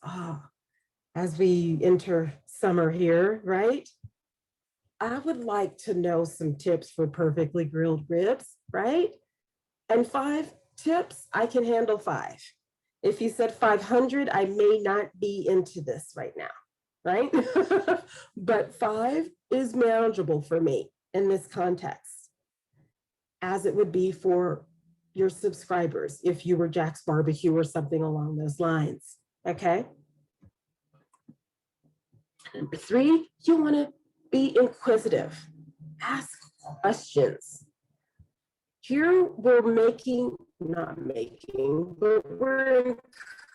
As we enter summer here, right? I would like to know some tips for perfectly grilled ribs, right? And 5 tips, I can handle 5. If you said 500, I may not be into this right now, right? But 5 is manageable for me in this context, as it would be for your subscribers if you were Jack's Barbecue or something along those lines, okay? Number 3, you want to be inquisitive. Ask questions. Here we're we're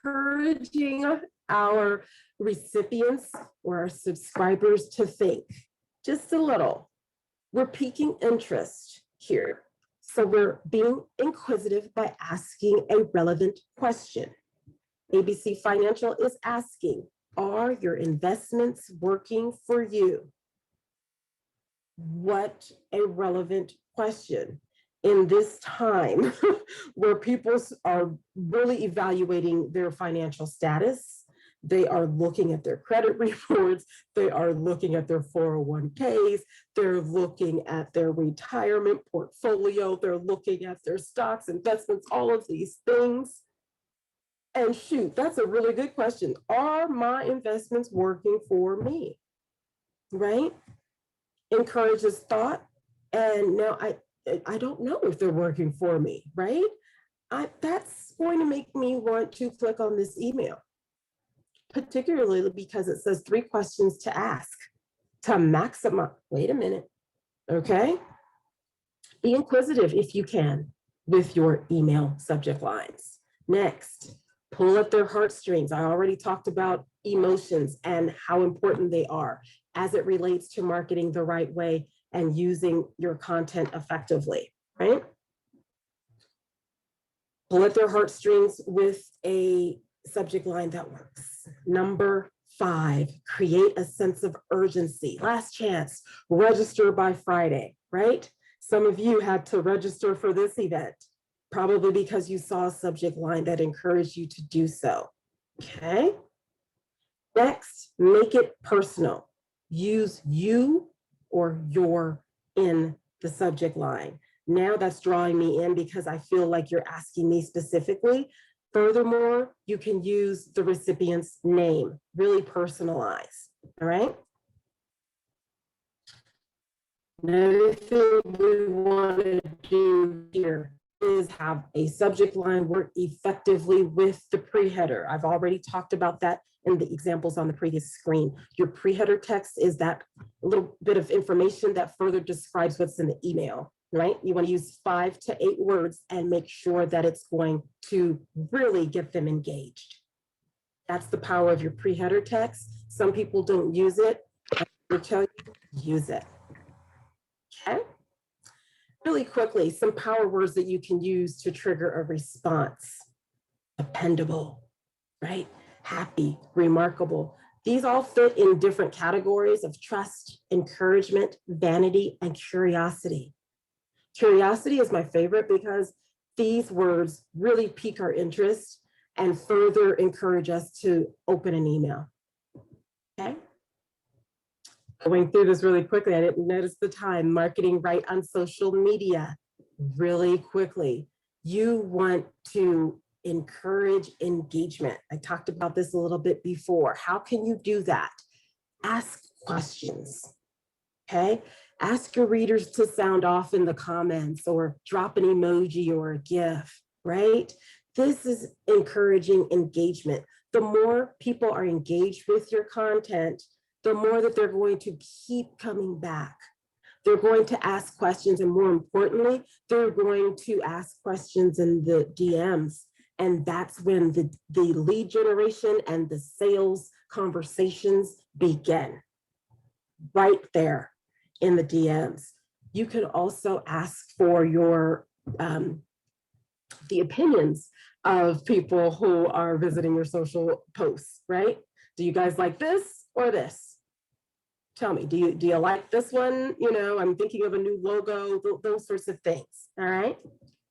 encouraging our recipients or our subscribers to think just a little. We're piquing interest here. So we're being inquisitive by asking a relevant question. ABC Financial is asking, are your investments working for you? What a relevant question in this time where people are really evaluating their financial status. They are looking at their credit reports. They are looking at their 401ks. They're looking at their retirement portfolio. They're looking at their stocks, investments, all of these things. And shoot, that's a really good question. Are my investments working for me? Right? Encourages thought. And now I don't know if they're working for me, right? That's going to make me want to click on this email, particularly because it says 3 questions to ask to maximize. Wait a minute, okay? Be inquisitive if you can with your email subject lines. Next, pull at their heartstrings. I already talked about emotions and how important they are as it relates to marketing the right way and using your content effectively, right? Pull at their heartstrings with a subject line that works. Number 5, create a sense of urgency. Last chance, register by Friday, right? Some of you had to register for this event, probably because you saw a subject line that encouraged you to do so, okay? Next, make it personal. Use you or your in the subject line. Now that's drawing me in because I feel like you're asking me specifically. Furthermore, you can use the recipient's name, really personalize, all right? Another thing we want to do here is have a subject line work effectively with the pre-header. I've already talked about that in the examples on the previous screen. Your pre-header text is that little bit of information that further describes what's in the email, right? You want to use 5 to 8 words and make sure that it's going to really get them engaged. That's the power of your pre-header text. Some people don't use it. I will tell you, use it. Okay. Really quickly, some power words that you can use to trigger a response. Dependable, right? Happy, remarkable. These all fit in different categories of trust, encouragement, vanity, and curiosity. Curiosity is my favorite because these words really pique our interest and further encourage us to open an email. Okay. Going through this really quickly, I didn't notice the time. Marketing right on social media, really quickly. You want to encourage engagement. I talked about this a little bit before. How can you do that? Ask questions, okay? Ask your readers to sound off in the comments or drop an emoji or a GIF, right? This is encouraging engagement. The more people are engaged with your content, the more that they're going to keep coming back. They're going to ask questions, and more importantly, they're going to ask questions in the DMs. And that's when the lead generation and the sales conversations begin, right there in the DMs. You can also ask for your the opinions of people who are visiting your social posts, right? Do you guys like this or this? Tell me, do you like this one? You know, I'm thinking of a new logo, those sorts of things, all right?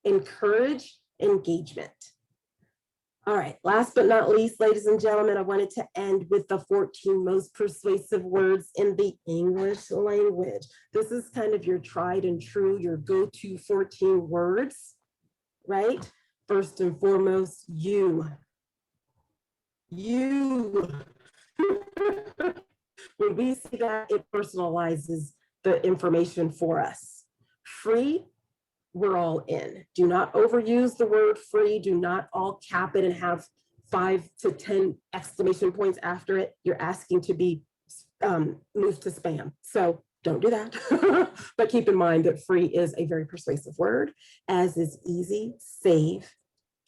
Encourage engagement. All right, last but not least, ladies and gentlemen, I wanted to end with the 14 most persuasive words in the English language. This is kind of your tried and true, your go-to 14 words, right? First and foremost, you. You. When we see that, it personalizes the information for us. Free, we're all in. Do not overuse the word free. Do not all cap it and have 5 to 10 exclamation points after it. You're asking to be moved to spam. So don't do that. But keep in mind that free is a very persuasive word, as is easy, save,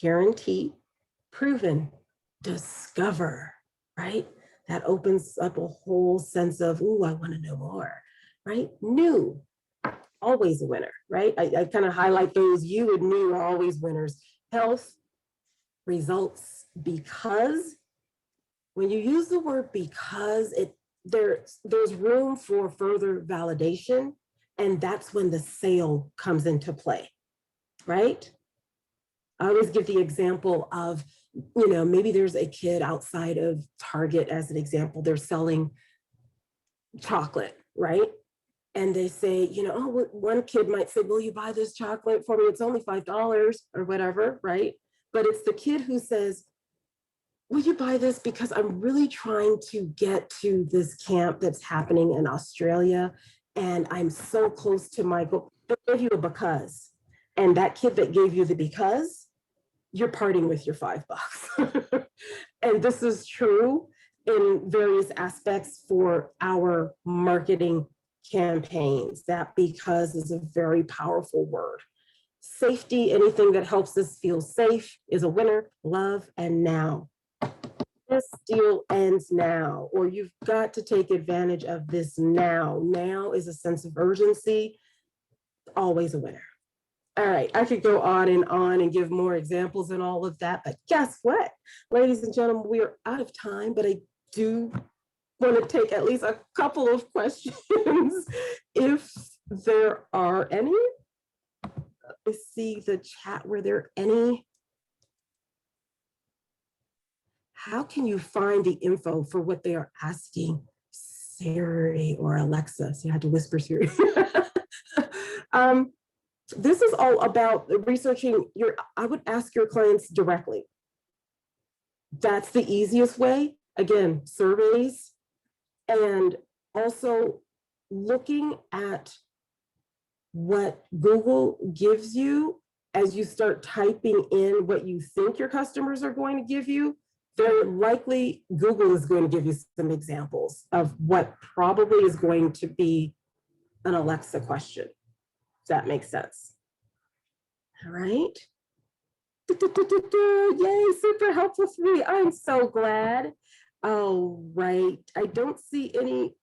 guarantee, proven, discover, right? That opens up a whole sense of, ooh, I want to know more, right? New, always a winner, right? I kind of highlight those. You and new are always winners. Health, results, because. When you use the word because, there's room for further validation, and that's when the sale comes into play, right? I always give the example of, you know, maybe there's a kid outside of Target, as an example, they're selling chocolate, right? And they say, you know, oh, one kid might say, will you buy this chocolate for me? It's only $5 or whatever, right? But it's the kid who says, will you buy this because I'm really trying to get to this camp that's happening in Australia, and I'm so close to my goal. They gave you a because. And that kid that gave you the because, you're parting with your $5. And this is true in various aspects for our marketing campaigns. That because is a very powerful word. Safety, anything that helps us feel safe, is a winner. Love, and now. This deal ends now, or you've got to take advantage of this now. Now is a sense of urgency, always a winner. All right, I could go on and give more examples and all of that, but guess what? Ladies and gentlemen, we are out of time, but I do want to take at least a couple of questions if there are any. Let's see the chat, were there any? How can you find the info for what they are asking? Siri or Alexa, so you had to whisper Siri. This is all about researching I would ask your clients directly. That's the easiest way. Again, surveys, and also looking at what Google gives you as you start typing in what you think your customers are going to give you. Very likely Google is going to give you some examples of what probably is going to be an Alexa question. Does that make sense? All right. Yay, super helpful for me. I'm so glad. All right. I don't see any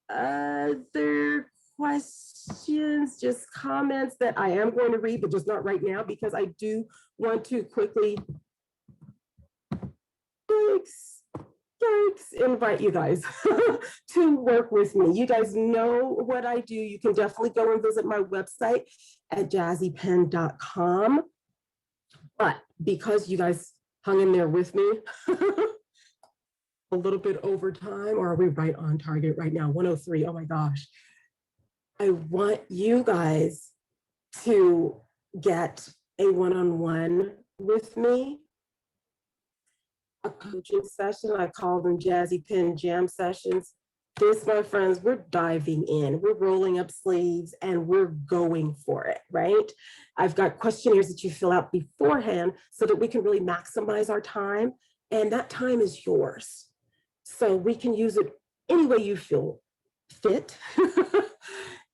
other questions, just comments that I am going to read, but just not right now, because I do want to quickly invite you guys to work with me. You guys know what I do. You can definitely go and visit my website at jazzypen.com. But because you guys hung in there with me a little bit over time, or are we right on target right now? 103, oh my gosh. I want you guys to get a one-on-one with me, a coaching session. I call them Jazzy Pen Jam sessions. This, my friends, we're diving in, we're rolling up sleeves, and we're going for it, right? I've got questionnaires that you fill out beforehand so that we can really maximize our time, and that time is yours. So we can use it any way you feel fit.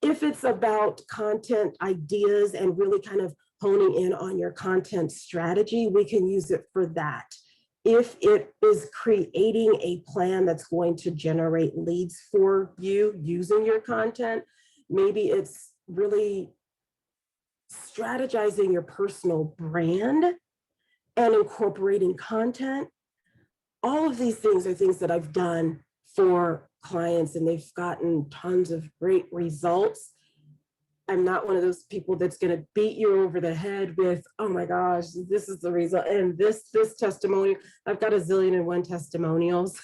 If it's about content ideas and really kind of honing in on your content strategy, we can use it for that. If it is creating a plan that's going to generate leads for you using your content, maybe it's really strategizing your personal brand and incorporating content. All of these things are things that I've done for clients, and they've gotten tons of great results. I'm not one of those people that's going to beat you over the head with, oh my gosh, this is the result, and this testimony. I've got a zillion and one testimonials.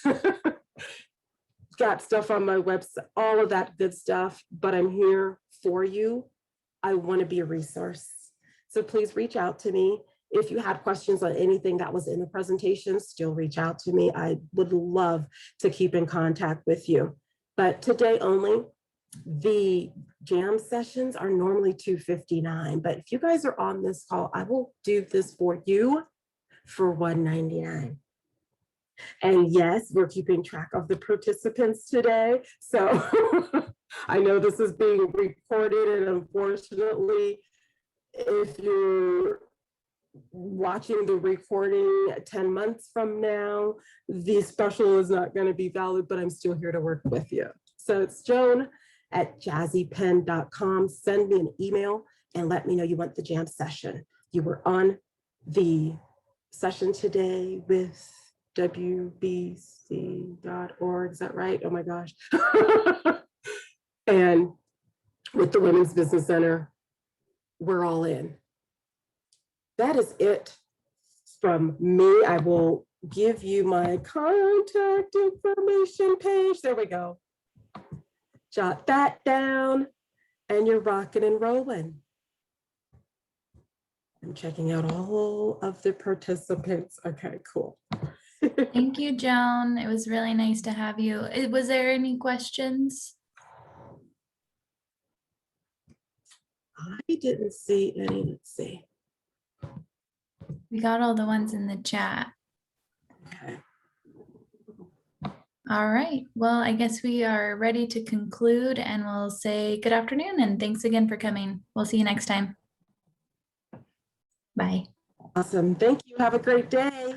Got stuff on my website, all of that good stuff, but I'm here for you. I want to be a resource. So please reach out to me. If you had questions on anything that was in the presentation, still reach out to me. I would love to keep in contact with you. But today only, the jam sessions are normally $259. But if you guys are on this call, I will do this for you for $199. And yes, we're keeping track of the participants today. So I know this is being recorded, and unfortunately, if you're watching the recording 10 months from now, the special is not going to be valid, but I'm still here to work with you. So it's Joan at jazzypen.com. Send me an email and let me know you want the jam session. You were on the session today with WBC.org. Is that right? Oh my gosh. And with the Women's Business Center, we're all in. That is it from me. I will give you my contact information page. There we go. Jot that down, and you're rocking and rolling. I'm checking out all of the participants. Okay, cool. Thank you, Joan. It was really nice to have you. Was there any questions? I didn't see any. Let's see. We got all the ones in the chat. Okay. All right. Well, I guess we are ready to conclude, and we'll say good afternoon and thanks again for coming. We'll see you next time. Bye. Awesome. Thank you. Have a great day.